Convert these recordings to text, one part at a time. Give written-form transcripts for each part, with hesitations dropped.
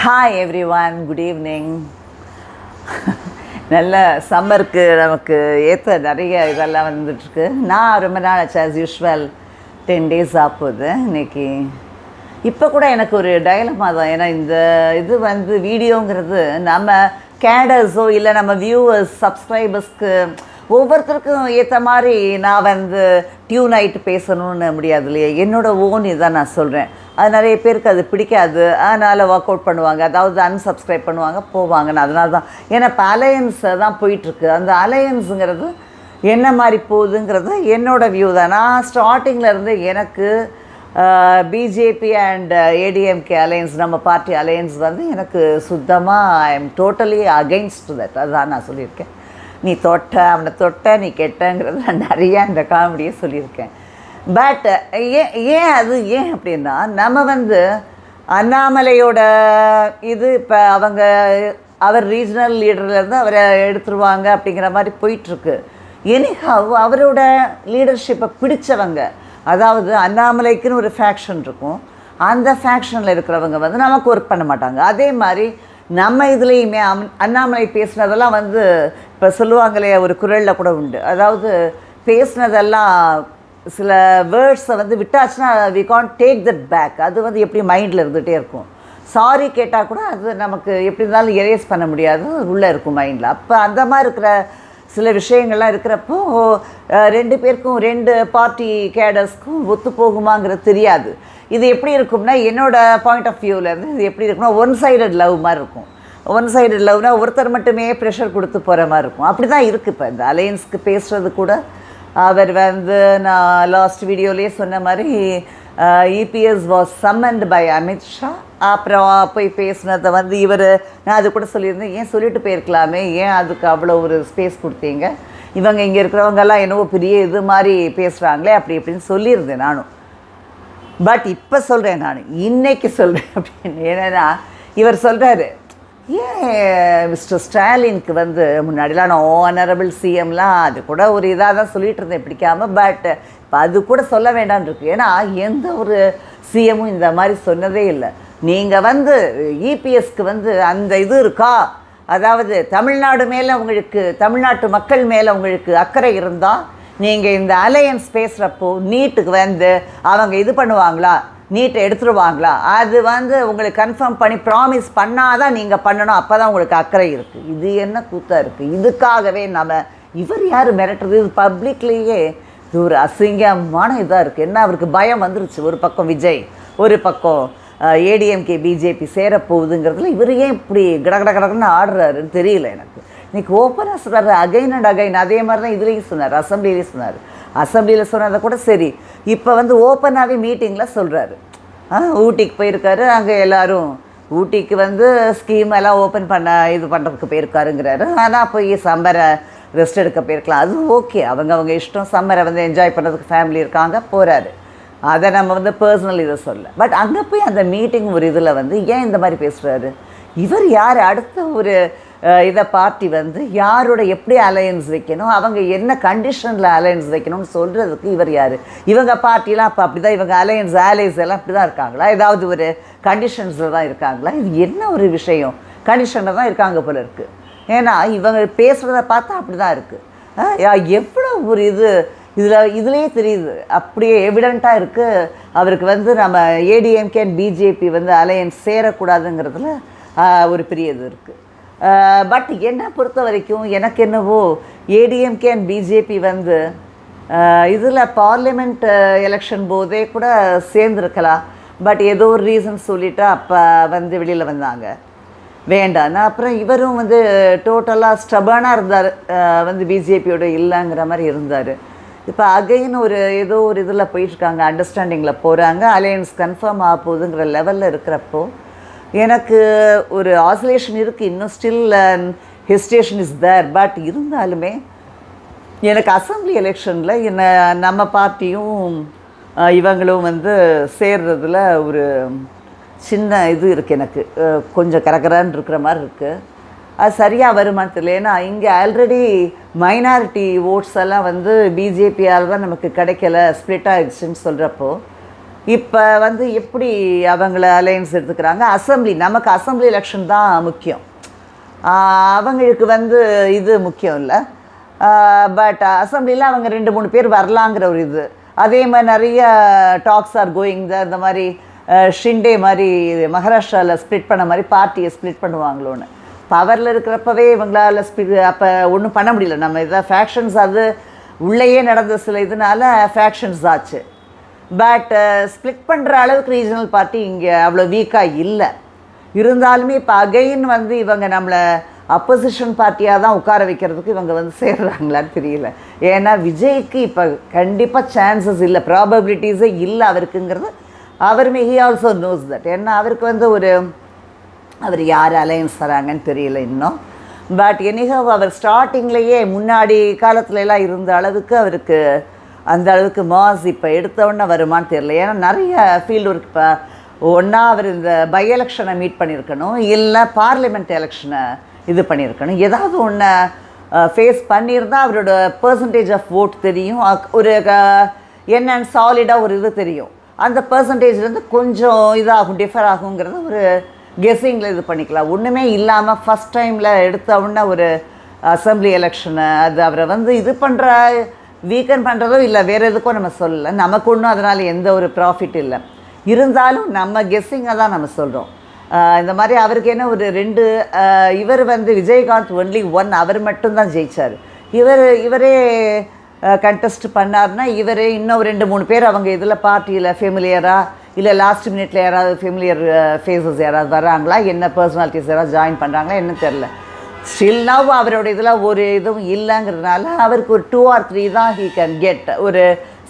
Hi every one, good evening. நல்ல சம்மருக்கு நமக்கு ஏற்ற நிறைய இதெல்லாம் வந்துட்டுருக்கு. நான் ரொம்ப நாள் ஆச்சு, ஆஸ் யூஷுவல் 10 days ஆகுது இன்றைக்கி. இப்போ கூட எனக்கு ஒரு டயலமா தான். ஏன்னா இந்த இது வீடியோங்கிறது நம்ம கேடர்ஸோ இல்லை நம்ம வியூவர்ஸ் சப்ஸ்கிரைபர்ஸ்க்கு ஒவ்வொருத்தருக்கும் ஏற்ற மாதிரி நான் டியூன் ஆகிட்டு பேசணும்னு முடியாது இல்லையா. என்னோடய ஓன் இதான் நான் சொல்கிறேன். அது நிறைய பேருக்கு அது பிடிக்காது, அதனால் ஒர்க் அவுட் பண்ணுவாங்க, அதாவது அன்சப்ஸ்கிரைப் பண்ணுவாங்க, போவாங்கன்னு. அதனால தான். ஏன்னா இப்போ அலையன்ஸ் தான் போயிட்டுருக்கு. அந்த அலையன்ஸுங்கிறது என்ன மாதிரி போகுதுங்கிறது என்னோடய வியூ தான். நான் ஸ்டார்டிங்கில் இருந்து எனக்கு பிஜேபி அண்ட் ஏடிஎம்கே அலையன்ஸ், நம்ம பார்ட்டி அலையன்ஸ் எனக்கு சுத்தமாக I am totally against that. அதுதான் நான் சொல்லியிருக்கேன். நீ தொட்ட அவனை தொட்ட, நீ கெட்டங்கிறது நான் நிறையா இந்த காமெடியை சொல்லியிருக்கேன். பட் ஏன் அப்படின்னா, நம்ம அண்ணாமலையோட இது இப்போ அவர் ரீஜனல் லீடர்லேருந்து அவரை எடுத்துருவாங்க அப்படிங்கிற மாதிரி போயிட்டுருக்கு. எனிஹவ் அவரோட லீடர்ஷிப்பை பிடிச்சவங்க, அதாவது அண்ணாமலைக்குன்னு ஒரு ஃபேக்ஷன் இருக்கும், அந்த ஃபேக்ஷனில் இருக்கிறவங்க நமக்கு ஒர்க் பண்ண மாட்டாங்க. அதே மாதிரி நம்ம இதுலேயுமே அண்ணாமலை பேசினதெல்லாம் இப்போ சொல்லுவாங்களே, ஒரு குரலில் கூட உண்டு, அதாவது பேசினதெல்லாம் சில வேர்ட்ஸை விட்டாச்சுன்னா we can't take that back. அது எப்படி மைண்டில் இருந்துகிட்டே இருக்கும். சாரி கேட்டால் கூட அது நமக்கு எப்படி இருந்தாலும் எரேஸ் பண்ண முடியாது, உள்ளே இருக்கும் மைண்டில். அப்போ அந்த மாதிரி இருக்கிற சில விஷயங்கள்லாம் இருக்கிறப்போ 2 பேருக்கும் 2 பார்ட்டி கேடர்ஸ்க்கும் ஒத்து போகுமாங்கிறது தெரியாது. இது எப்படி இருக்கும்னா, என்னோடய பாயிண்ட் ஆஃப் வியூவிலேருந்து இது எப்படி இருக்குன்னா, ஒன் சைடட் லவ் மாதிரி இருக்கும். ஒன் சைடட் லவ்னால் ஒருத்தர் மட்டுமே ப்ரெஷர் கொடுத்து போகிற மாதிரி இருக்கும். அப்படி தான் இருக்குது இப்போ இந்த அலையன்ஸ்க்கு பேசுகிறது கூட. அவர் நான் லாஸ்ட் வீடியோலேயே சொன்ன மாதிரி இபிஎஸ் வாஸ் சம்மன்ட் பை அமித்ஷா. அப்புறம் போய் பேசினதை நான் அது கூட சொல்லியிருந்தேன், ஏன் சொல்லிட்டு போயிருக்கலாமே, ஏன் அதுக்கு அவ்வளோ ஒரு ஸ்பேஸ் கொடுத்தீங்க, இவங்க இங்கே இருக்கிறவங்கெல்லாம் என்னவோ பெரிய இது மாதிரி பேசுகிறாங்களே அப்படி இப்படின்னு சொல்லியிருந்தேன் நானும். பட் இப்போ சொல்கிறேன், நான் இன்றைக்கி சொல்கிறேன் அப்படின்னு. ஏன்னா இவர் சொல்கிறாரு, ஏன் மிஸ்டர் ஸ்டாலினுக்கு முன்னாடிலாம் நான் ஆனரபிள் சிஎம்லாம் அது கூட ஒரு இதாக தான் சொல்லிகிட்டு இருந்தேன் பிடிக்காமல். பட் இப்போ அது கூட சொல்ல வேண்டான்னு இருக்கு. ஏன்னா எந்த ஒரு சிஎம்மும் இந்த மாதிரி சொன்னதே இல்லை. நீங்கள் இபிஎஸ்க்கு அந்த இது இருக்கா, அதாவது தமிழ்நாடு மேலே உங்களுக்கு, தமிழ்நாட்டு மக்கள் மேலே உங்களுக்கு அக்கறை இருந்தால் நீங்கள் இந்த அலையன்ஸ் பேசுகிறப்போ நீட்டுக்கு அவங்க இது பண்ணுவாங்களா, நீட்டை எடுத்துருவாங்களா, அது உங்களுக்கு கன்ஃபார்ம் பண்ணி ப்ராமிஸ் பண்ணாதான் நீங்கள் பண்ணணும், அப்போ தான் உங்களுக்கு அக்கறை இருக்குது. இது என்ன கூத்தாக இருக்குது? இதுக்காகவே இவர் யார் மிரட்டுறது? இது பப்ளிக்லேயே இது ஒரு அசிங்கமான இதாக இருக்குது. என்ன அவருக்கு பயம் வந்துருச்சு. ஒரு பக்கம் விஜய், ஒரு பக்கம் ஏடிஎம்கே பிஜேபி சேரப்போகுதுங்கிறதுல இவர் ஏன் இப்படி கடகடன்னு ஆடுறாருன்னு தெரியல எனக்கு. இன்றைக்கி ஓப்பனாக சொல்கிறார், அகைன் அண்ட் அகைன். அதே மாதிரி தான் இதுலேயும் சொன்னார், அசம்பிளிலேயும் சொன்னார். அசம்பிளியில் சொன்னதை கூட சரி, இப்போ ஓப்பனாகவே மீட்டிங்கில் சொல்கிறாரு. ஊட்டிக்கு போயிருக்காரு, அங்கே எல்லோரும் ஊட்டிக்கு ஸ்கீம் எல்லாம் ஓப்பன் இது பண்ணுறதுக்கு போயிருக்காருங்கிறாரு. ஆனால் போய் சம்மரை ரெஸ்ட் எடுக்க போயிருக்கலாம், அது ஓகே, அவங்க இஷ்டம். சம்மரை என்ஜாய் பண்ணுறதுக்கு ஃபேமிலி இருக்காங்க, போகிறாரு. அதை நம்ம பர்சனல் இதை சொல்ல. பட் அங்கே போய் அந்த மீட்டிங் ஒரு இதில் ஏன் இந்த மாதிரி பேசுகிறாரு? இவர் யார்? அடுத்த ஒரு இதை பார்ட்டி யாரோட எப்படி அலையன்ஸ் வைக்கணும், அவங்க என்ன கண்டிஷனில் அலையன்ஸ் வைக்கணும்னு சொல்கிறதுக்கு இவர் யார்? இவங்க பார்ட்டிலாம் அப்போ அப்படி தான், இவங்க அலையன்ஸ் எல்லாம் அப்படி தான் இருக்காங்களா, ஏதாவது ஒரு கண்டிஷன்ஸில் தான் இருக்காங்களா? இது என்ன ஒரு விஷயம்? கண்டிஷனில் தான் இருக்காங்க போல இருக்குது. ஏன்னா இவங்க பேசுகிறத பார்த்தா அப்படி தான் இருக்குது. எவ்வளோ ஒரு இதுலேயே தெரியுது, அப்படியே எவிடெண்ட்டாக இருக்குது. அவருக்கு நம்ம ஏடிஎம்கே அண்ட் பிஜேபி அலையன்ஸ் சேரக்கூடாதுங்கிறதுல ஒரு பெரிய இது இருக்குது. பட் என்னை பொறுத்த வரைக்கும் எனக்கு என்னவோ ஏடிஎம்கே அண்ட் பிஜேபி இதில் பார்லிமெண்ட் எலெக்ஷன் போதே கூட சேர்ந்துருக்கலாம். பட் ஏதோ ஒரு ரீசன் சொல்லிவிட்டு அப்போ வெளியில் வந்தாங்க, வேண்டான்னு. அப்புறம் இவரும் டோட்டலாக ஸ்டபனாக இருந்தார், பிஜேபியோட இல்லைங்கிற மாதிரி இருந்தார். இப்போ அகைன் ஏதோ ஒரு இதில் போயிட்டுருக்காங்க, அண்டர்ஸ்டாண்டிங்கில் போகிறாங்க, அலையன்ஸ் கன்ஃபார்ம் ஆக போகுதுங்கிற லெவலில் இருக்கிறப்போ எனக்கு ஒரு ஆசிலேஷன் இருக்குது. இன்னும் still hesitation is there. But இருந்தாலுமே எனக்கு அசம்பிளி எலெக்ஷனில் நம்ம பார்ட்டியும் இவங்களும் சேர்றதில் ஒரு சின்ன இது இருக்குது. எனக்கு கொஞ்சம் கரகரான்னு இருக்கிற மாதிரி இருக்குது. அது சரியாக வருமானு தெரியல. ஏன்னா இங்கே ஆல்ரெடி மைனாரிட்டி ஓட்ஸ் எல்லாம் பிஜேபியால் தான் நமக்கு கிடைக்கல, ஸ்ப்ளிட் ஆகிடுச்சுன்னு சொல்கிறப்போ இப்போ வந்து எப்படி அவங்கள அலையன்ஸ் எடுத்துக்கிறாங்க, அசம்பிளி நமக்கு அசம்பிளி எலெக்ஷன் தான் முக்கியம், அவங்களுக்கு வந்து இது முக்கியம் இல்லை. பட் அசம்பிளியில் அவங்க 2-3 பேர் வரலாங்கிற ஒரு இது. அதே மாதிரி நிறைய டாக்ஸ் ஆர் கோயிங் இந்த மாதிரி ஷிண்டே மாதிரி மகாராஷ்டிராவில் ஸ்ப்ளிட் பண்ண மாதிரி பார்ட்டியை ஸ்ப்ளிட் பண்ணுவாங்களோன்னு. பவரில் இருக்கிறப்பவே இவங்களால் அப்போ ஒன்றும் பண்ண முடியல. நம்ம இதாக ஃபேக்ஷன்ஸ் அது உள்ளேயே நடந்த சில இதனால ஃபேக்ஷன்ஸ் ஆச்சு. பட் ஸ்ப்ளிட் பண்ணுற அளவுக்கு ரீஜனல் பார்ட்டி இங்கே அவ்வளோ வீக்காக இல்லை. இருந்தாலுமே இப்போ அகைன் வந்து இவங்க நம்மளை அப்போசிஷன் பார்ட்டியாக தான் உட்கார வைக்கிறதுக்கு இவங்க வந்து சேர்றாங்களான்னு தெரியல. ஏன்னா விஜய்க்கு இப்போ கண்டிப்பாக சான்சஸ் இல்லை, ப்ராபபிலிட்டிஸே இல்லை அவருக்குங்கிறது அவருமே ஹி ஆல்சோ நோஸ் தட். ஏன்னா அவருக்கு வந்து அவர் யார் அலையன்ஸ் தராங்கன்னு தெரியல இன்னும். பட் எனிஹவ் அவர் ஸ்டார்டிங்லேயே முன்னாடி காலத்துலலாம் இருந்த அளவுக்கு அவருக்கு அந்த அளவுக்கு மாஸ் இப்போ எடுத்தவுடனே வருமானு தெரியல. ஏன்னா நிறைய ஃபீல்டு ஒர்க் இப்போ ஒன்றா அவர் இந்த பை எலெக்ஷனை மீட் பண்ணியிருக்கணும், இல்லை பார்லிமெண்ட் எலெக்ஷனை இது பண்ணியிருக்கணும். ஏதாவது ஒன்று ஃபேஸ் பண்ணியிருந்தால் அவரோட பர்சன்டேஜ் ஆஃப் ஓட் தெரியும், ஒரு என்னன்னு சாலிடாக ஒரு இது தெரியும். அந்த பர்சன்டேஜ்லேருந்து கொஞ்சம் இதாகும், டிஃபர் ஆகுங்கிறத ஒரு கெஸ்ஸிங்கில் இது பண்ணிக்கலாம். ஒன்றுமே இல்லாமல் ஃபஸ்ட் டைமில் எடுத்த உடனே ஒரு அசம்பிளி எலெக்ஷனை அது அவரை வந்து இது பண்ணுற வீக்கன் பண்ணுறதோ இல்லை வேறு எதுக்கும் நம்ம சொல்லலை. நமக்கு ஒன்றும் அதனால் எந்த ஒரு ப்ராஃபிட் இல்லை. இருந்தாலும் நம்ம கெஸ்ஸிங்கை தான் நம்ம சொல்கிறோம். இந்த மாதிரி அவருக்கு என்ன ஒரு 2 இவர் வந்து விஜயகாந்த் ஒன்லி 1 அவர் மட்டும்தான் ஜெயித்தார். இவரே கண்டெஸ்ட் பண்ணார்னா இவரே இன்னும் 2-3 பேர் அவங்க இதில் பார்ட்டியில் ஃபெமிலியராக இல்லை லாஸ்ட் மினிட்ல யாராவது ஃபெமிலியர் ஃபேஸஸ் யாராவது வராங்களா, என்ன பர்சனாலிட்டிஸ் யாராவது ஜாயின் பண்ணுறாங்களா என்ன தெரில. ஸ்டில் நவ் அவரோட இதில் ஒரு இதுவும் இல்லைங்கிறதுனால அவருக்கு ஒரு 2 or 3 தான் ஹீ கேன் கெட். ஒரு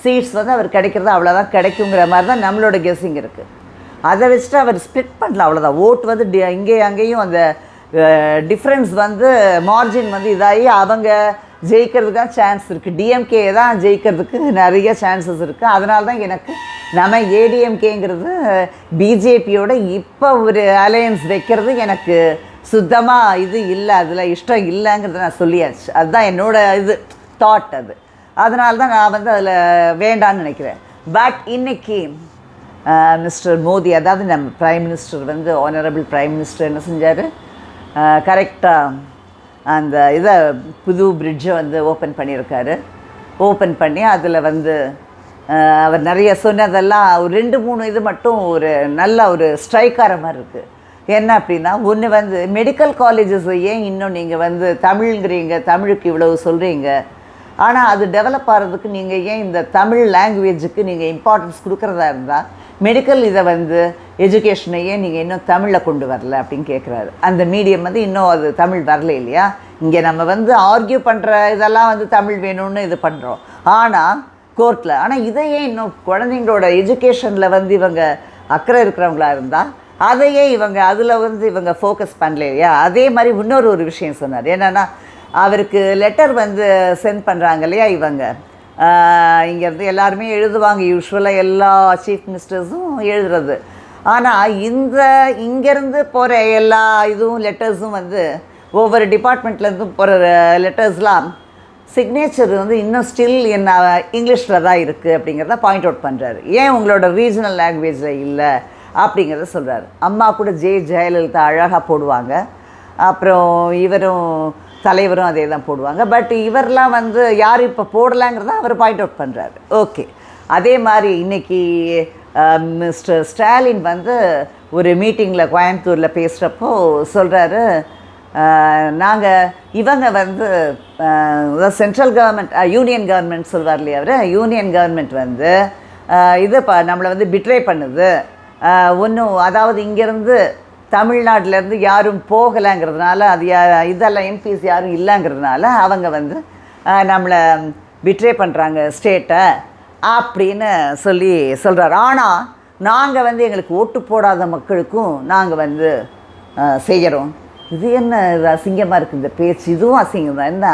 சீட்ஸ் வந்து அவர் கிடைக்கிறது அவ்வளோதான் கிடைக்குங்கிற மாதிரி தான் நம்மளோட கெஸ்ஸிங் இருக்குது. அதை வச்சுட்டு அவர் ஸ்ப்ளிட் பண்ணல, அவ்வளோதான். ஓட்டு வந்து இங்கேயும் அங்கேயும் அந்த டிஃப்ரென்ஸ் வந்து மார்ஜின் வந்து இதாகி அவங்க ஜெயிக்கிறதுக்கு தான் சான்ஸ் இருக்குது. டிஎம்கே தான் ஜெயிக்கிறதுக்கு நிறைய சான்சஸ் இருக்குது. அதனால தான் எனக்கு நம்ம ஏடிஎம்கேங்கிறது பிஜேபியோட இப்போ ஒரு அலையன்ஸ் வைக்கிறது எனக்கு சுத்தமாக இது இல்லை, அதில் இஷ்டம் இல்லைங்கிறத நான் சொல்லியாச்சு. அதுதான் என்னோட இது தாட். அதனால தான் நான் வந்து அதில் வேண்டான்னு நினைக்கிறேன். பட் இன்றைக்கி மிஸ்டர் மோடி, அதாவது நம்ம ப்ரைம் மினிஸ்டர் வந்து ஆனரபிள் ப்ரைம் மினிஸ்டர் என்ன செஞ்சார், கரெக்டாக அந்த இதை புது பிரிட்ஜை வந்து ஓப்பன் பண்ணியிருக்காரு. ஓப்பன் பண்ணி அதில் வந்து அவர் நிறைய சொன்னதெல்லாம் ஒரு 2-3 இது மட்டும் ஒரு நல்ல ஒரு ஸ்ட்ரைக்கார மாதிரி இருக்குது. என்ன அப்படின்னா, ஒன்று வந்து மெடிக்கல் காலேஜஸ் ஏன் இன்னும் நீங்கள் வந்து தமிழ்ங்கிறீங்க, தமிழுக்கு இவ்வளவு சொல்கிறீங்க, ஆனால் அது டெவலப் ஆகிறதுக்கு நீங்கள் ஏன் இந்த தமிழ் லாங்குவேஜுக்கு நீங்கள் இம்பார்ட்டன்ஸ் கொடுக்குறதா இருந்தால் மெடிக்கல் இதை வந்து எஜுகேஷனையே நீங்கள் இன்னும் தமிழில் கொண்டு வரல அப்படின்னு கேட்குறாரு. அந்த மீடியம் வந்து இன்னும் அது தமிழ் வரல இல்லையா. இங்கே நம்ம வந்து ஆர்கியூ பண்ணுற இதெல்லாம் வந்து தமிழ் வேணும்னு இது பண்ணுறோம் ஆனால் கோர்ட்டில். ஆனால் இதையே இன்னும் குழந்தைங்களோட எஜுகேஷனில் வந்து இவங்க அக்கறை இருக்கிறவங்களா இருந்தால் அதையே இவங்க அதில் வந்து இவங்க ஃபோக்கஸ் பண்ணல இல்லையா. அதே மாதிரி இன்னொரு விஷயம் சொன்னார். என்னென்னா, அவருக்கு லெட்டர் வந்து சென்ட் பண்ணுறாங்க இல்லையா இவங்க, இங்கேருந்து எல்லாருமே எழுதுவாங்க யூஸ்வலாக, எல்லா சீஃப் மினிஸ்டர்ஸும் எழுதுறது. ஆனால் இங்கேருந்து போகிற எல்லா இதுவும் லெட்டர்ஸும் வந்து ஒவ்வொரு டிபார்ட்மெண்ட்லேருந்தும் போகிற லெட்டர்ஸ்லாம் சிக்னேச்சர் வந்து இன்னும் ஸ்டில் என்ன இங்கிலீஷில் தான் இருக்குது அப்படிங்கிறத பாயிண்ட் அவுட் பண்ணுறாரு. ஏன் உங்களோட ரீஜனல் லாங்குவேஜில் இல்லை அப்படிங்கிறத சொல்கிறார். அம்மா கூட ஜெயலலிதா அழகாக போடுவாங்க, அப்புறம் இவரும் தலைவரும் அதே தான் போடுவாங்க. பட் இவரெலாம் வந்து யார் இப்போ போடலாங்கிறத அவர் பாயிண்ட் அவுட் பண்ணுறாரு. ஓகே. அதே மாதிரி இன்றைக்கி மிஸ்டர் ஸ்டாலின் வந்து ஒரு மீட்டிங்கில் கோயம்புத்தூரில் பேசுகிறப்போ சொல்கிறாரு, நாங்கள் இவங்க வந்து சென்ட்ரல் கவர்மெண்ட் யூனியன் கவர்மெண்ட் சொல்வார் இல்லையா அவர், யூனியன் கவர்மெண்ட் வந்து இது நம்மளை வந்து பிட்ரே பண்ணுது ஒன்றும், அதாவது இங்கேருந்து தமிழ்நாட்டிலேருந்து யாரும் போகலைங்கிறதுனால, அது இதெல்லாம் எம்பிஸ் யாரும் இல்லைங்கிறதுனால அவங்க வந்து நம்மளை பிட்ரே பண்ணுறாங்க ஸ்டேட்டை அப்படின்னு சொல்கிறார். ஆனால் நாங்கள் வந்து எங்களுக்கு ஓட்டு போடாத மக்களுக்கும் நாங்கள் வந்து செய்கிறோம். இது என்ன இது அசிங்கமாக இருக்குது இந்த பேச்சு, இதுவும் அசிங்கம் தான். என்ன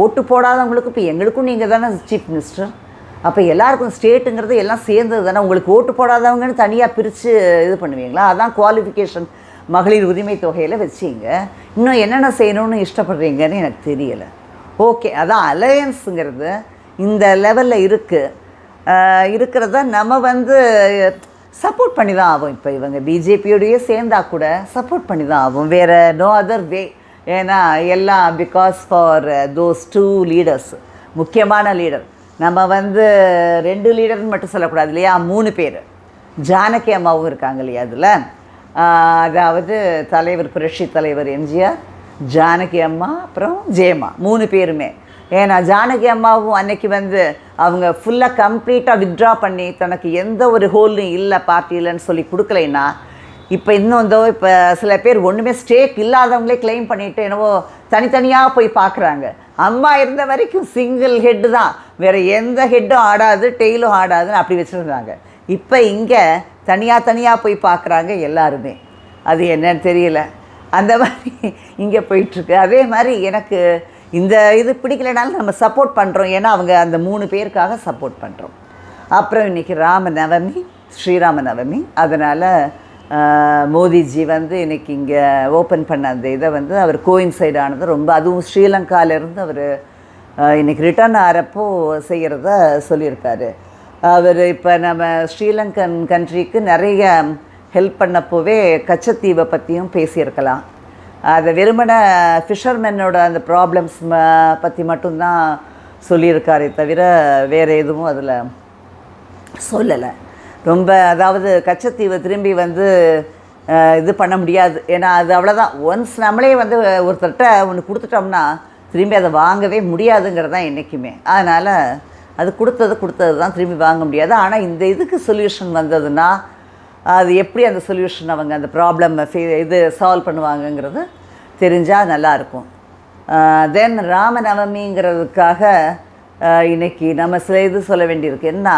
ஓட்டு போடாதவங்களுக்கு இப்போ எங்களுக்கும் நீங்கள் தானே சீஃப் மினிஸ்டர், அப்போ எல்லாருக்கும் ஸ்டேட்டுங்கிறது எல்லாம் சேர்ந்தது தானே, உங்களுக்கு ஓட்டு போடாதவங்கன்னு தனியாக பிரித்து இது பண்ணுவீங்களா? அதான் குவாலிஃபிகேஷன் மகளிர் உரிமை தொகையில் வச்சிங்க. இன்னும் என்னென்ன செய்யணும்னு இஷ்டப்படுறீங்கன்னு எனக்கு தெரியலை. ஓகே, அதான் அலையன்ஸுங்கிறது இந்த லெவலில் இருக்குது. இருக்கிறத நம்ம வந்து சப்போர்ட் பண்ணி தான் ஆகும். இப்போ இவங்க பிஜேபியோடையே சேர்ந்தால் கூட சப்போர்ட் பண்ணி தான் ஆகும், வேறு நோ அதர் வே. ஏன்னா எல்லாம் பிகாஸ் ஃபார் தோஸ் 2 லீடர்ஸ், முக்கியமான லீடர். நம்ம வந்து 2 லீடர்னு மட்டும் சொல்லக்கூடாது இல்லையா, 3 பேர். ஜானகி அம்மாவும் இருக்காங்க இல்லையா அதில். அதாவது தலைவர், புரட்சி தலைவர் எம்ஜிஆர், ஜானகி அம்மா, அப்புறம் ஜெயம்மா, 3 பேருமே. ஏன்னா ஜானகி அம்மாவும் அன்னைக்கு வந்து அவங்க ஃபுல்லாக கம்ப்ளீட்டாக வித்ட்ரா பண்ணி தனக்கு எந்த ஒரு ஹோல்டும் இல்லை பார்ட்டியிலன்னு சொல்லி கொடுக்கலைன்னா, இப்போ இன்னும் இப்போ சில பேர் ஒன்றுமே ஸ்டேக் இல்லாதவங்களே கிளைம் பண்ணிவிட்டு என்னவோ தனித்தனியாக போய் பார்க்குறாங்க. அம்மா இருந்த வரைக்கும் சிங்கிள் ஹெட்டு தான், வேறு எந்த ஹெட்டும் ஆடாது, டெய்லும் ஆடாதுன்னு அப்படி வச்சுருந்தாங்க. இப்போ இங்கே தனியாக போய் பார்க்குறாங்க எல்லாருமே. அது என்னன்னு தெரியல, அந்த மாதிரி இங்கே போயிட்டுருக்கு. அதே மாதிரி எனக்கு இந்த இது பிடிக்கலைனாலும் நம்ம சப்போர்ட் பண்ணுறோம், ஏன்னா அவங்க அந்த 3 பேருக்காக சப்போர்ட் பண்ணுறோம். அப்புறம் இன்றைக்கி ராமநவமி, ஸ்ரீராம நவமி. அதனால் மோடிஜி வந்து இன்றைக்கி இங்கே ஓப்பன் பண்ண அந்த இதை வந்து அவர் கோயின்சைட் ஆனது ரொம்ப, அதுவும் ஸ்ரீலங்காவிலேருந்து அவர் இன்றைக்கி ரிட்டர்ன் ஆகிறப்போ செய்கிறத சொல்லியிருக்காரு. அவர் இப்போ நம்ம ஸ்ரீலங்கன் கண்ட்ரிக்கு நிறைய ஹெல்ப் பண்ணப்போவே கச்சத்தீவை பற்றியும் பேசியிருக்கலாம். அதை வெறுமன ஃபிஷர்மென்னோட அந்த ப்ராப்ளம்ஸ் பற்றி மட்டும்தான் சொல்லியிருக்காரே தவிர வேறு எதுவும் அதில் சொல்லலை. ரொம்ப அதாவது கச்சத்தீவை திரும்பி வந்து இது பண்ண முடியாது, ஏன்னா அது அவ்வளோதான். ஒன்ஸ் நம்மளே வந்து ஒருத்தர்கிட்ட ஒன்று கொடுத்துட்டோம்னா திரும்பி அதை வாங்கவே முடியாதுங்கிறது தான் என்றைக்குமே. அதனால் அது கொடுத்தது தான் திரும்பி வாங்க முடியாது. ஆனால் இந்த இதுக்கு சொல்யூஷன் வந்ததுன்னா அது எப்படி அந்த சொல்யூஷன் அவங்க அந்த ப்ராப்ளம் இது சால்வ் பண்ணுவாங்கங்கிறது தெரிஞ்சால் நல்லாயிருக்கும். தென் ராமநவமிங்கிறதுக்காக இன்றைக்கி நம்ம சில இது சொல்ல வேண்டியிருக்கு. என்ன,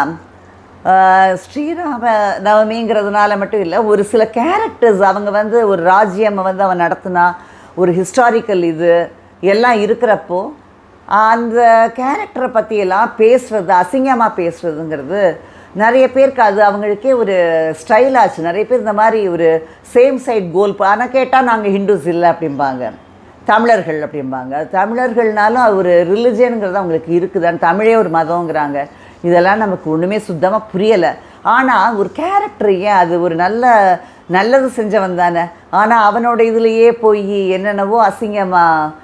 ஸ்ரீராம நவமிங்கிறதுனால மட்டும் இல்லை, ஒரு சில கேரக்டர்ஸ் அவங்க வந்து ஒரு ராஜ்யம் வந்து அவன் நடத்தினா ஒரு ஹிஸ்டாரிக்கல் இது எல்லாம் இருக்கிறப்போ அந்த கேரக்டரை பற்றியெல்லாம் பேசுகிறது, அசிங்கமாக பேசுகிறதுங்கிறது நிறைய பேருக்கு அது அவங்களுக்கே ஒரு ஸ்டைல் ஆச்சு. நிறைய பேர் இந்த மாதிரி ஒரு சேம் சைட் கோல், ஆனால் கேட்டால் நாங்கள் ஹிந்துஸ் இல்லை அப்படிம்பாங்க, தமிழர்கள் அப்படிம்பாங்க. தமிழர்கள்னாலும் ஒரு ரிலிஜியனுங்கிறது அவங்களுக்கு இருக்குதான்னு, தமிழே ஒரு மதங்கிறாங்க. இதெல்லாம் நமக்கு ஒன்றுமே சுத்தமாக புரியலை. ஆனால் ஒரு கேரக்டர் ஏன் அது ஒரு நல்லது செஞ்சவன் தானே, ஆனால் அவனோட இதுலேயே போய் என்னென்னவோ அசிங்கமாக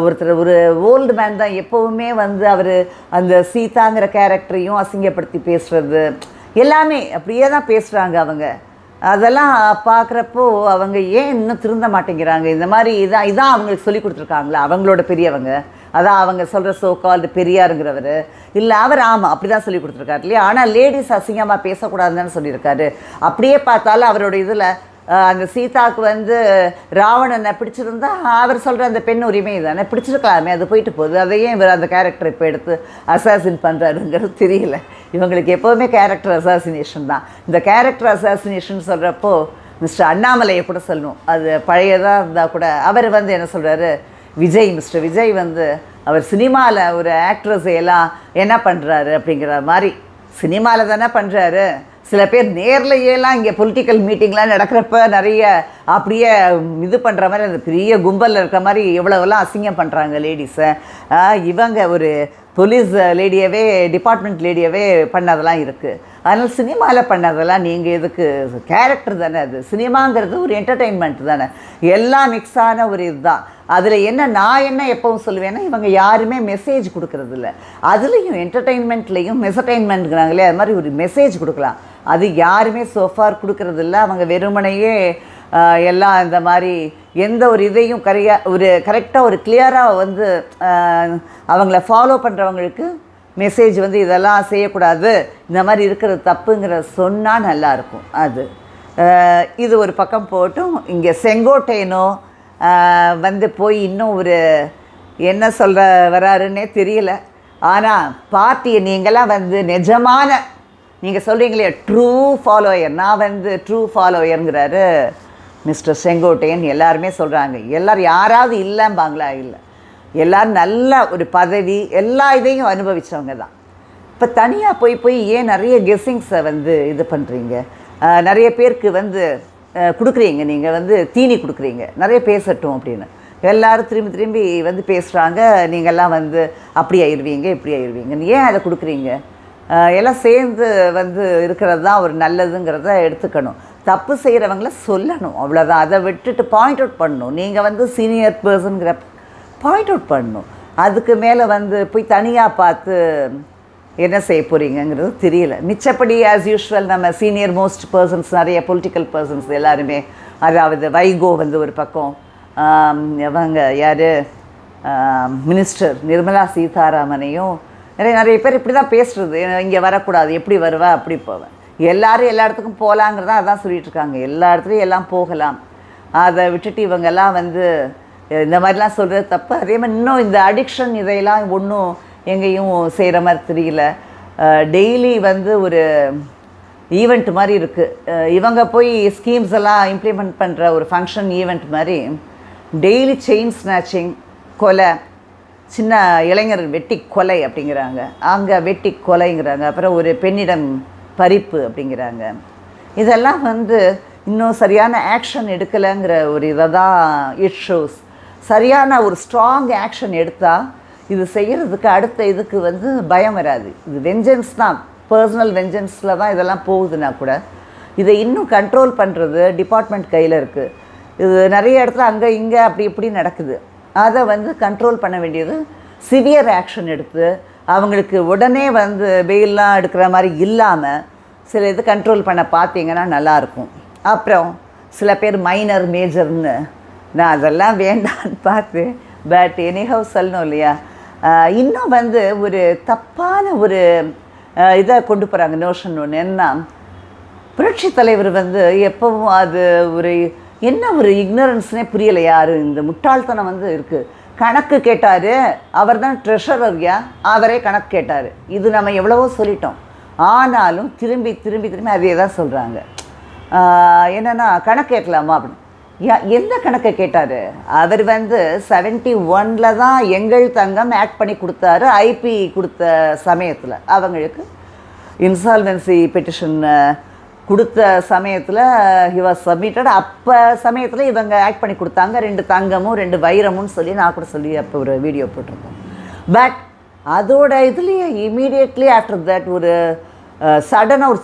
ஒருத்தர் ஒரு ஓல்டு மேன் தான் எப்போவுமே வந்து அவர் அந்த சீதாங்கிற கேரக்டரையும் அசிங்கப்படுத்தி பேசுகிறது எல்லாமே அப்படியே தான் பேசுகிறாங்க அவங்க. அதெல்லாம் பார்க்குறப்போ அவங்க ஏன் இன்னும் திருந்த மாட்டேங்கிறாங்க? இந்த மாதிரி இதான் அவங்களுக்கு சொல்லி கொடுத்துருக்காங்களா அவங்களோட பெரியவங்க? அதான் அவங்க சொல்கிற சோ கால்டு பெரியாருங்கிறவர் இல்லை, அவர் ஆமாம் அப்படி தான் சொல்லி கொடுத்துருக்காரு இல்லையா. ஆனால் லேடிஸ் அசிங்கமாக பேசக்கூடாதுன்னு சொல்லியிருக்காரு. அப்படியே பார்த்தாலும் அவரோட இதில் அந்த சீதாவுக்கு வந்து ராவணனை பிடிச்சிருந்தா அவர் சொல்கிற அந்த பெண் உரிமை தானே, பிடிச்சிருக்கலாமே, அது போயிட்டு போகுது. அதையே இவர் அந்த கேரக்டர் இப்போ எடுத்து அசாசின் பண்ணுறாருங்கிறது தெரியல. இவங்களுக்கு எப்போவுமே கேரக்டர் அசாசினேஷன் தான். இந்த கேரக்டர் அசாசினேஷன் சொல்கிறப்போ மிஸ்டர் அண்ணாமலையை கூட சொல்லணும், அது பழையதாக இருந்தால் கூட. அவர் வந்து என்ன சொல்கிறாரு, மிஸ்டர் விஜய் வந்து அவர் சினிமாவில் ஒரு ஆக்ட்ரஸை எல்லாம் என்ன பண்ணுறாரு அப்படிங்கிற மாதிரி சினிமாவில் தானே பண்ணுறாரு. சில பேர் நேர்லையெல்லாம் இங்கே பொலிட்டிக்கல் மீட்டிங்லாம் நடக்கிறப்ப நிறைய அப்படியே இது பண்ணுற மாதிரி அந்த பெரிய கும்பலில் இருக்கிற மாதிரி எவ்வளோவெல்லாம் அசிங்கம் பண்ணுறாங்க லேடிஸை. இவங்க ஒரு போலீஸ் லேடியவே டிபார்ட்மெண்ட் லேடியவே பண்ணதெல்லாம் இருக்குது. அதனால் சினிமாவில் பண்ணதெல்லாம் நீங்கள் எதுக்கு? கேரக்டர் தானே அது. சினிமாங்கிறது ஒரு என்டர்டெயின்மெண்ட் தானே, எல்லாம் மிக்ஸான ஒரு இதுதான். அதில் நான் என்ன எப்பவும் சொல்லுவேன்னா, இவங்க யாருமே மெசேஜ் கொடுக்கறதில்ல. அதுலேயும் என்டர்டெயின்மெண்ட்லேயும் மெசர்டைன்மெண்ட்ங்கிறாங்களே, அது மாதிரி ஒரு மெசேஜ் கொடுக்கலாம், அது யாருமே சோஃபார் கொடுக்கறதில்ல. அவங்க வெறுமனையே எல்லாம் இந்த மாதிரி எந்த ஒரு இதையும் கரெக்டாக ஒரு கிளியராக வந்து அவங்கள ஃபாலோ பண்ணுறவங்களுக்கு மெசேஜ் வந்து இதெல்லாம் செய்யக்கூடாது, இந்த மாதிரி இருக்கிறது தப்புங்கிற சொன்னால் நல்லாயிருக்கும். அது இது ஒரு பக்கம் போட்டும், இங்கே செங்கோட்டையனோ வந்து போய் இன்னும் ஒரு என்ன சொல்கிற வராருன்னே தெரியல. ஆனால் பார்ட்டியை நீங்களாம் வந்து நிஜமான, நீங்கள் சொல்கிறீங்களே ட்ரூ ஃபாலோயர், நான் வந்து ட்ரூ ஃபாலோயருங்கிறாரு மிஸ்டர் செங்கோட்டையன். எல்லாருமே சொல்கிறாங்க, எல்லோரும் யாராவது இல்லைம்பாங்களா? இல்லை, எல்லோரும் நல்ல ஒரு பதவி எல்லா இதையும் அனுபவித்தவங்க தான். இப்போ தனியாக போய் ஏன் நிறைய கெஸ்ஸிங்ஸை வந்து இது பண்ணுறீங்க? நிறைய பேருக்கு வந்து கொடுக்குறீங்க, நீங்கள் வந்து தீனி கொடுக்குறீங்க, நிறைய பேசட்டும் அப்படின்னு. எல்லோரும் திரும்பி வந்து பேசுகிறாங்க, நீங்கள்லாம் வந்து அப்படி ஆயிடுவீங்க இப்படி ஆயிடுவீங்கன்னு. ஏன் அதை கொடுக்குறீங்க? எல்லாம் சேர்ந்து வந்து இருக்கிறது தான் ஒரு நல்லதுங்கிறத எடுத்துக்கணும். தப்பு செய்கிறவங்கள சொல்லணும், அவ்வளோதான். அதை விட்டுட்டு பாயிண்ட் அவுட் பண்ணணும். நீங்கள் வந்து சீனியர் பர்சனுங்கிற பாயிண்ட் அவுட் பண்ணணும். அதுக்கு மேலே வந்து போய் தனியாக பார்த்து என்ன செய்ய போகிறீங்கிறது தெரியல. மிச்சப்படி ஆஸ் யூஷுவல் நம்ம சீனியர் மோஸ்ட் பர்சன்ஸ், நிறைய பொலிட்டிக்கல் பர்சன்ஸ் எல்லாருமே, அதாவது வைகோ வந்து ஒரு பக்கம், அவங்க யார், மினிஸ்டர் நிர்மலா சீதாராமனையும் நிறைய பேர் இப்படி தான் பேசுகிறது. இங்கே வரக்கூடாது, எப்படி வருவா அப்படி போவேன், எல்லோரும் எல்லா இடத்துக்கும் போகலாங்கிறதா அதான் சொல்லிகிட்டு இருக்காங்க. எல்லா இடத்துலையும் எல்லாம் போகலாம். அதை விட்டுட்டு இவங்கெல்லாம் வந்து இந்த மாதிரிலாம் சொல்கிறது தப்பு. அதே மாதிரி இன்னும் இந்த அடிக்ஷன் இதையெல்லாம் ஒன்றும் எங்கேயும் செய்கிற மாதிரி தெரியல. டெய்லி வந்து ஒரு ஈவெண்ட் மாதிரி இருக்குது. இவங்க போய் ஸ்கீம்ஸ் எல்லாம் இம்ப்ளிமெண்ட் பண்ணுற ஒரு ஃபங்க்ஷன் ஈவெண்ட் மாதிரி டெய்லி செயின் ஸ்நாச்சிங், கொலை, சின்ன இளைஞர் வெட்டி கொலை அப்படிங்கிறாங்க, அங்கே வெட்டி கொலைங்கிறாங்க, அப்புறம் ஒரு பெண்ணிடம் பறிப்பு அப்படிங்கிறாங்க. இதெல்லாம் வந்து இன்னும் சரியான ஆக்ஷன் எடுக்கலைங்கிற ஒரு இதை தான் இட் ஷோஸ். சரியான ஒரு ஸ்ட்ராங் ஆக்ஷன் எடுத்தால் இது செய்கிறதுக்கு அடுத்த இதுக்கு வந்து பயம் வராது. இது வெஞ்சன்ஸ் தான், பர்சனல் வெஞ்சன்ஸில் தான் இதெல்லாம் போகுதுன்னா கூட இதை இன்னும் கண்ட்ரோல் பண்ணுறது டிபார்ட்மெண்ட் கையில் இருக்குது. இது நிறைய இடத்துல அங்கே இங்கே அப்படி இப்படி நடக்குது. அதை வந்து கண்ட்ரோல் பண்ண வேண்டியது சிவியர் ஆக்ஷன் எடுத்து அவங்களுக்கு உடனே வந்து பெயிலெலாம் எடுக்கிற மாதிரி இல்லாமல் சில இது கண்ட்ரோல் பண்ண பார்த்தீங்கன்னா நல்லாயிருக்கும். அப்புறம் சில பேர் மைனர் மேஜர்னு, நான் அதெல்லாம் வேண்டான்னு பார்த்து, பட் எனிஹவ் சொல்லணும் இல்லையா. இன்னும் வந்து ஒரு தப்பான ஒரு இதை கொண்டு போகிறாங்க நோஷன். ஒன்று என்ன, புரட்சி தலைவர் வந்து எப்பவும் அது ஒரு என்ன ஒரு இக்னரன்ஸ்னே புரியலை. யார் இந்த முட்டாள்தனம் வந்து இருக்குது. கணக்கு கேட்டார், அவர் தான் ட்ரெஷரர்யா, அவரே கணக்கு கேட்டார். இது நம்ம எவ்வளவோ சொல்லிட்டோம், ஆனாலும் திரும்பி திரும்பி திரும்பி அதே தான் சொல்கிறாங்க. என்னென்னா கணக்கு கேட்கலாமா அப்படின்னு. எந்த கணக்கை கேட்டார்? அவர் வந்து 71 தான் எங்கள் தங்கம் ஆக்ட் பண்ணி கொடுத்தாரு. ஐபி கொடுத்த சமயத்தில் அவங்களுக்கு இன்சால்வென்சி பெட்டிஷன் கொடுத்த சமயத்தில் ஹி வாஸ் சப்மிட்டட். அப்போ சமயத்தில் இவங்க ஆக்ட் பண்ணி கொடுத்தாங்க. 2 தங்கமும் 2 வைரமும் சொல்லி நான் கூட சொல்லி அப்போ ஒரு வீடியோ போட்டிருக்கோம். பட் அதோட இதுலேயே இமீடியட்லி ஆஃப்டர் தட் ஒரு சடனாக ஒரு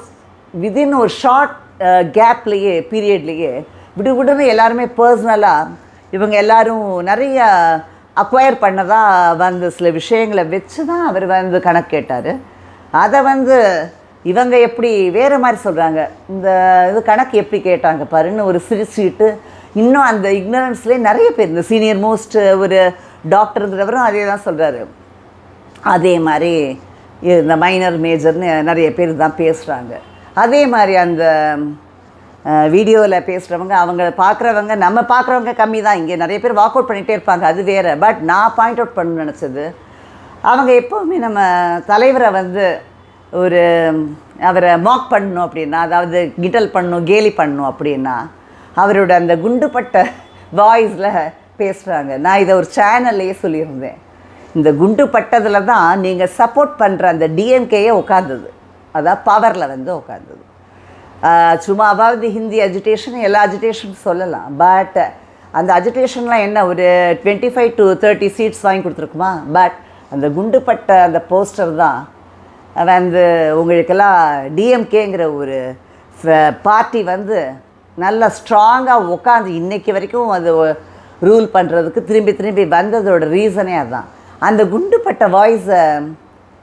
விதின் ஒரு ஷார்ட் கேப்லேயே பீரியட்லேயே விடுவிடுன்னு எல்லாருமே பர்சனலாக இவங்க எல்லோரும் நிறைய அக்வயர் பண்ணதாக வந்து சில விஷயங்களை வச்சு தான் அவர் வந்து கணக்கு கேட்டார். அதை வந்து இவங்க எப்படி வேறு மாதிரி சொல்கிறாங்க, இந்த இது கணக்கு எப்படி கேட்டாங்க பாருன்னு ஒரு சிரிச்சுக்கிட்டு இன்னும் அந்த இக்னரன்ஸ்லேயே நிறைய பேர், இந்த சீனியர் மோஸ்ட் ஒரு டாக்டருங்கிறவரும் அதே தான் சொல்கிறாரு. அதே மாதிரி இந்த மைனர் மேஜர்னு நிறைய பேர் தான் பேசுகிறாங்க. அதே மாதிரி அந்த வீடியோவில் பேசுகிறவங்க, அவங்க பார்க்குறவங்க, நம்ம பார்க்குறவங்க கம்மி தான். இங்கே நிறைய பேர் வாக் அவுட் பண்ணிகிட்டே இருப்பாங்க, அது வேறு. பட் நான் பாயிண்ட் அவுட் பண்ண நினச்சது, அவங்க எப்போவுமே நம்ம தலைவரை வந்து ஒரு அவரை மாக் பண்ணணும் அப்படின்னா, அதாவது கிண்டல் பண்ணணும், கேலி பண்ணணும் அப்படின்னா அவரோட அந்த குண்டுப்பட்ட வாய்ஸில் பேசுகிறாங்க. நான் இதை ஒரு சேனல்லையே சொல்லியிருந்தேன். இந்த குண்டு பட்டதில் தான் நீங்கள் சப்போர்ட் பண்ணுற அந்த டிஎம்கேயே உட்காந்தது, அதான் பவரில் வந்து உட்காந்தது. சும்மாவாவது ஹிந்தி அஜிடேஷன் எல்லா அஜிடேஷன் சொல்லலாம். பட் அந்த அஜிடேஷன்லாம் என்ன ஒரு 25 to 30 சீட்ஸ் வாங்கி கொடுத்துருக்குமா? பட் அந்த குண்டுப்பட்ட அந்த போஸ்டர் தான் வந்து உங்களுக்கெல்லாம் டிஎம்கேங்கிற ஒரு பார்ட்டி வந்து நல்லா ஸ்ட்ராங்காக உட்காந்து இன்றைக்கி வரைக்கும் அது ரூல் பண்ணுறதுக்கு திரும்பி திரும்பி வந்ததோட ரீசனே அதுதான். அந்த குண்டுப்பட்ட வாய்ஸை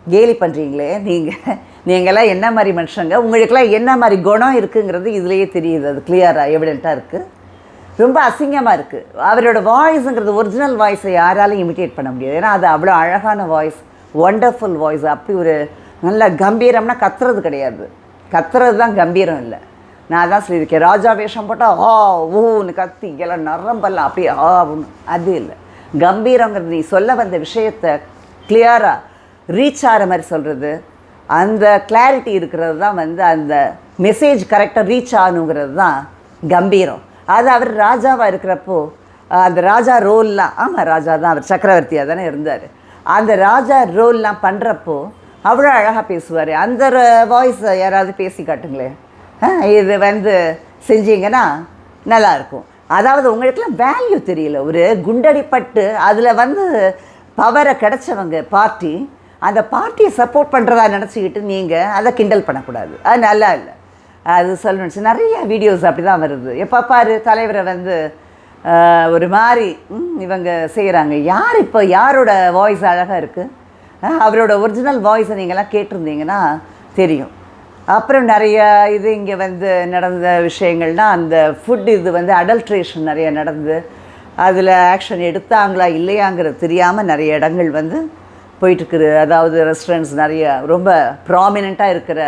கேலி பண்ணுறீங்களே நீங்கள்லாம் என்ன மாதிரி மனுஷங்க, உங்களுக்கெல்லாம் என்ன மாதிரி குணம் இருக்குங்கிறது இதுலேயே தெரியுது. அது கிளியராக எவிடெண்ட்டாக இருக்குது. ரொம்ப அசிங்கமாக இருக்குது. அவரோட வாய்ஸுங்கிறது ஒரிஜினல் வாய்ஸை யாராலும் இமிட்டேட் பண்ண முடியாது. ஏன்னா அது அவ்வளோ அழகான வாய்ஸ், ஒண்டர்ஃபுல் வாய்ஸ். அப்படி ஒரு நல்ல கம்பீரம்னா கத்துறது கிடையாது, கத்துறது தான் கம்பீரம் இல்லை. நான் தான் சொல்லியிருக்கேன், ராஜா வேஷம் போட்டால் ஊன்னு கத்தி எல்லாம் நரம்பெல்லாம் அப்படியே ஒன்று, அது இல்லை. கம்பீரங்கிறது நீ சொல்ல வந்த விஷயத்தை கிளியராக ரீச் ஆகிற மாதிரி சொல்கிறது, அந்த கிளாரிட்டி இருக்கிறது தான் வந்து அந்த மெசேஜ் கரெக்டாக ரீச் ஆகணுங்கிறது தான் கம்பீரம். அது அவர் ராஜாவாக இருக்கிறப்போ அந்த ராஜா ரோல்லாம், ஆமாம் ராஜா தான், அவர் சக்கரவர்த்தியாக தானே இருந்தார். அந்த ராஜா ரோல்லாம் பண்ணுறப்போ அவ்வளோ அழகாக பேசுவார். அந்த வாய்ஸை யாராவது பேசி காட்டுங்களேன், இது வந்து செஞ்சீங்கன்னா நல்லாயிருக்கும். அதாவது உங்களுக்கெல்லாம் வேல்யூ தெரியல. ஒரு குண்டடிப்பட்டு அதில் வந்து பவரை கிடச்சவங்க பார்ட்டி, அந்த பார்ட்டியை சப்போர்ட் பண்ணுறதா நினச்சிக்கிட்டு நீங்கள் அதை கிண்டல் பண்ணக்கூடாது. அது நல்லா இல்லை. அது சொல்லணுச்சு. நிறைய வீடியோஸ் அப்படி தான் வருது. எப்போ பாரு தலைவரை வந்து ஒரு மாதிரி இவங்க செய்கிறாங்க. யார் இப்போ யாரோட வாய்ஸ் அழகாக இருக்குது? அவரோட ஒரிஜினல் வாய்ஸை நீங்கள்லாம் கேட்டிருந்தீங்கன்னா தெரியும். அப்புறம் நிறைய இது இங்கே வந்து நடந்த விஷயங்கள்னால் அந்த ஃபுட் இது வந்து அடல்ட்ரேஷன் நிறைய நடந்து அதில் ஆக்ஷன் எடுத்தாங்களா இல்லையாங்கிறது தெரியாமல் நிறைய இடங்கள் வந்து போயிட்டுருக்குது. அதாவது ரெஸ்டாரண்ட்ஸ் நிறைய ரொம்ப ப்ராமினெண்ட்டாக இருக்கிற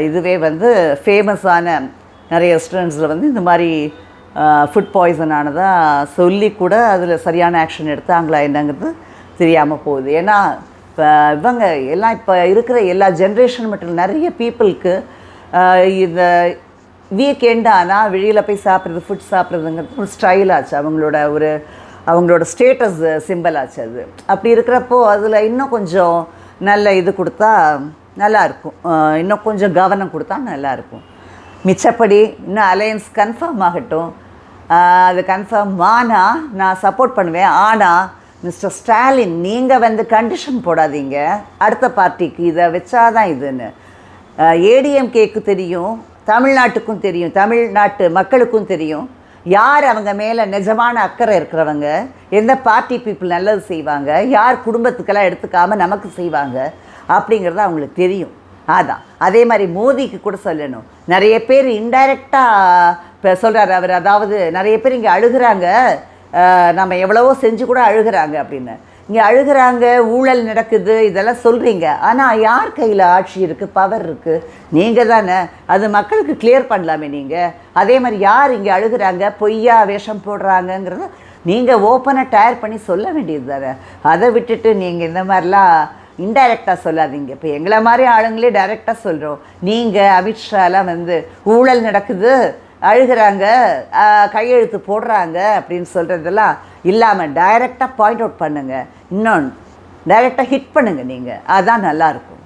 இதுவே வந்து ஃபேமஸான நிறைய ரெஸ்டாரண்ட்ஸில் வந்து இந்த மாதிரி ஃபுட் பாய்சன் ஆனதாக சொல்லி கூட அதில் சரியான ஆக்ஷன் எடுத்தாங்களா என்னங்கிறது தெரியாமல் போகுது. ஏன்னா இப்போ இவங்க எல்லாம் இப்போ இருக்கிற எல்லா ஜென்ரேஷன் மட்டும் நிறைய பீப்புளுக்கு இந்த வீக்கெண்ட் ஆனால் வெளியில் போய் சாப்பிட்றது ஃபுட் சாப்பிட்றதுங்கிறது ஒரு ஸ்டைல் ஆச்சு. அவங்களோட ஸ்டேட்டஸ் சிம்பிள் ஆச்சு. அது அப்படி இருக்கிறப்போ அதில் இன்னும் கொஞ்சம் நல்ல இது கொடுத்தா நல்லாயிருக்கும். இன்னும் கொஞ்சம் கவனம் கொடுத்தா நல்லாயிருக்கும். மிச்சப்படி இன்னும் அலையன்ஸ் கன்ஃபார்ம் ஆகட்டும். அது கன்ஃபார்ம் ஆனால் நான் சப்போர்ட் பண்ணுவேன். ஆனால் மிஸ்டர் ஸ்டாலின் நீங்கள் வந்து கண்டிஷன் போடாதீங்க அடுத்த பார்ட்டிக்கு இதை வச்சாதான் இதுன்னு. ஏடிஎம்கேக்கு தெரியும், தமிழ்நாட்டுக்கும் தெரியும், தமிழ்நாட்டு மக்களுக்கும் தெரியும் யார் அவங்க மேலே நிஜமான அக்கறை இருக்கிறவங்க, எந்த பார்ட்டி பீப்புள் நல்லது செய்வாங்க, யார் குடும்பத்துக்கெல்லாம் எடுத்துக்காமல் நமக்கு செய்வாங்க அப்படிங்கிறது அவங்களுக்கு தெரியும். அதான் அதே மாதிரி மோதிக்கு கூட சொல்லணும். நிறைய பேர் இன்டைரக்டாக இப்போ சொல்கிறார் அவர். அதாவது நிறைய பேர் இங்கே அழுகிறாங்க, நம்ம எவ்வளவோ செஞ்சு கூட அழுகிறாங்க அப்படின்னு. இங்கே அழுகிறாங்க, ஊழல் நடக்குது இதெல்லாம் சொல்கிறீங்க. ஆனால் யார் கையில் ஆட்சி இருக்குது, பவர் இருக்குது? நீங்கள் தானே. அது மக்களுக்கு கிளியர் பண்ணலாமே நீங்கள். அதே மாதிரி யார் இங்கே அழுகிறாங்க, பொய்யா வேஷம் போடுறாங்கங்கிறத நீங்கள் ஓப்பனாக டயர் பண்ணி சொல்ல வேண்டியது தானே. அதை விட்டுட்டு நீங்கள் இந்த மாதிரிலாம் இன்டைரக்டாக சொல்லாதீங்க. இப்போ எங்களை மாதிரி ஆளுங்களே டைரெக்டாக சொல்கிறோம். நீங்கள் அமித்ஷாலாம் வந்து ஊழல் நடக்குது, அழுகிறாங்க, கையெழுத்து போடுறாங்க அப்படின்னு சொல்கிறதெல்லாம் இல்லாமல் டைரெக்டாக பாயிண்ட் அவுட் பண்ணுங்கள். இன்னொன்று டைரெக்டாக ஹிட் பண்ணுங்கள் நீங்கள். அதுதான் நல்லாயிருக்கும்.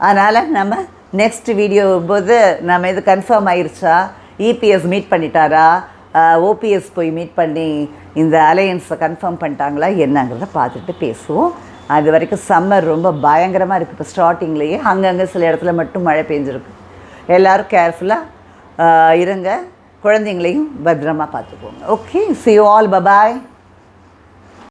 அதனால் நம்ம நெக்ஸ்ட் வீடியோ போது நம்ம இது கன்ஃபார்ம் ஆயிடுச்சா, இபிஎஸ் மீட் பண்ணிட்டாரா, ஓபிஎஸ் போய் மீட் பண்ணி இந்த அலையன்ஸை கன்ஃபார்ம் பண்ணிட்டாங்களா என்னங்கிறத பார்த்துட்டு பேசுவோம். அது வரைக்கும் சம்மர் ரொம்ப பயங்கரமாக இருக்குது. இப்போ ஸ்டார்டிங்லேயே அங்கங்கே சில இடத்துல மட்டும் மழை பெஞ்சிருக்கு. எல்லோரும் கேர்ஃபுல்லாக இருங்க. குழந்தைங்களையும் பத்திரமா பார்த்துக்கோங்க. Okay, see you all, bye bye.